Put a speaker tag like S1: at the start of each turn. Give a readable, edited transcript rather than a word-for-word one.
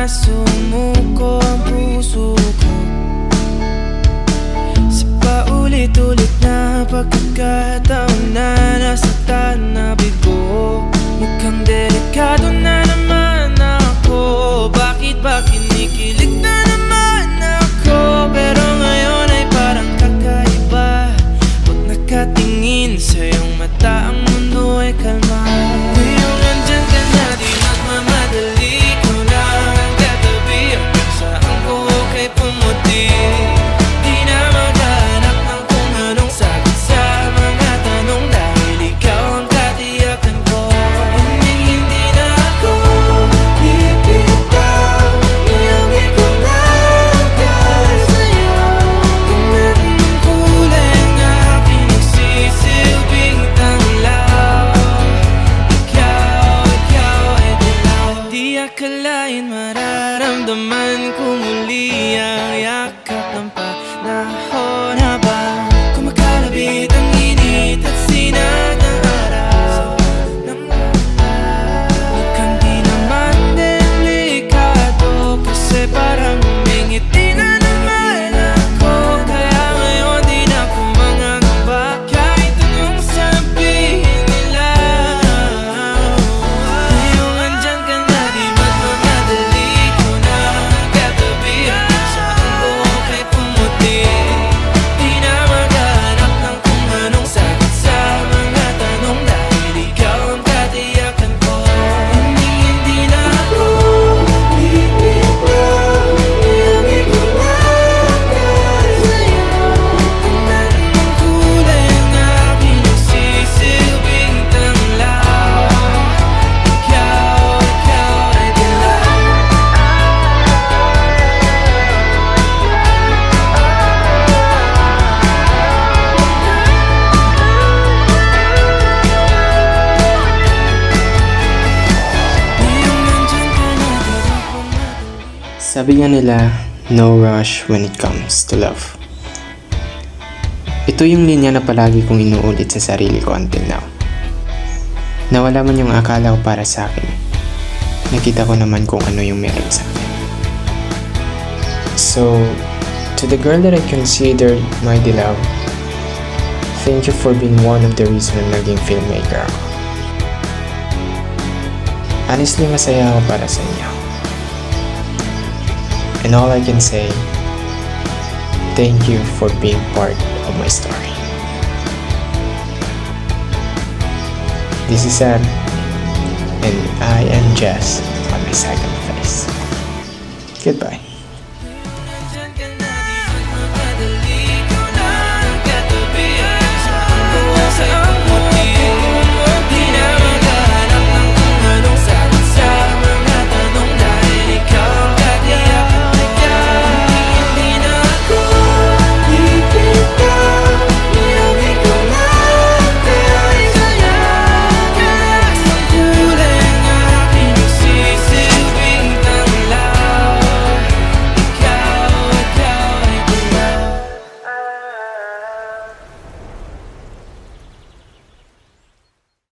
S1: na sumuko ang puso ko sa paulit-ulit na pagkakataon na nasaktan na bigo. Mukhang delikado na naman ako. Bakit ba kinikilig na naman ako? Pero ngayon ay parang kakaiba. Pag nakatingin sa iyong mata, ang mundo ay kalma. Ngayong andyan ka na, di magmamadali. Ko lang ang katabi hanggang saan ko okay pumuti. Di na maghanap ng kung anong sagot sa mga tanong, dahil ikaw ang katiyakan ko. Hindi na ako bibitaw, iuwi ko lang dahil sa'yo. Kung meron ng kulay ang aking nagsisilbing tanglaw, ikaw ay dilaw. Di akalain mararamdaman ko muli ang yakap ng panahon habang kumakalabit ang init at sinag ng araw. Mukhang di naman delikado, kasi parang umingiti na naman ako. Kaya ngayon di na ako mangangamba kahit anong sabihin nila. Ngayong andyan ka na, di magmamadali. Ko na ang katabi hanggang saan ko okay pumuti. Di na maghanap ng kung anong sagot sa mga tanong, dahil ikaw ang katiyakan ko. Hindi na ako bibitaw, iuwi ko lang dahil sa'yo. Kung meron ng kulay ang aking nagsisilbing tanglaw, ikaw ay dilaw. Ngayong nandyan ka na, di magmamadali.
S2: Sabi nga nila, no rush when it comes to love. Ito yung linya na palagi kong inuulit sa sarili ko until now. Nawala man yung akala ko para sa akin, nakita ko naman kung ano yung meron sa akin. So, to the girl that I considered my dilaw, thank you for being one of the reason na naging filmmaker ako. Honestly, masaya ako para sa inyo. And all I can say, thank you for being part of my story. This is Sam, and I am just on my second face. Goodbye.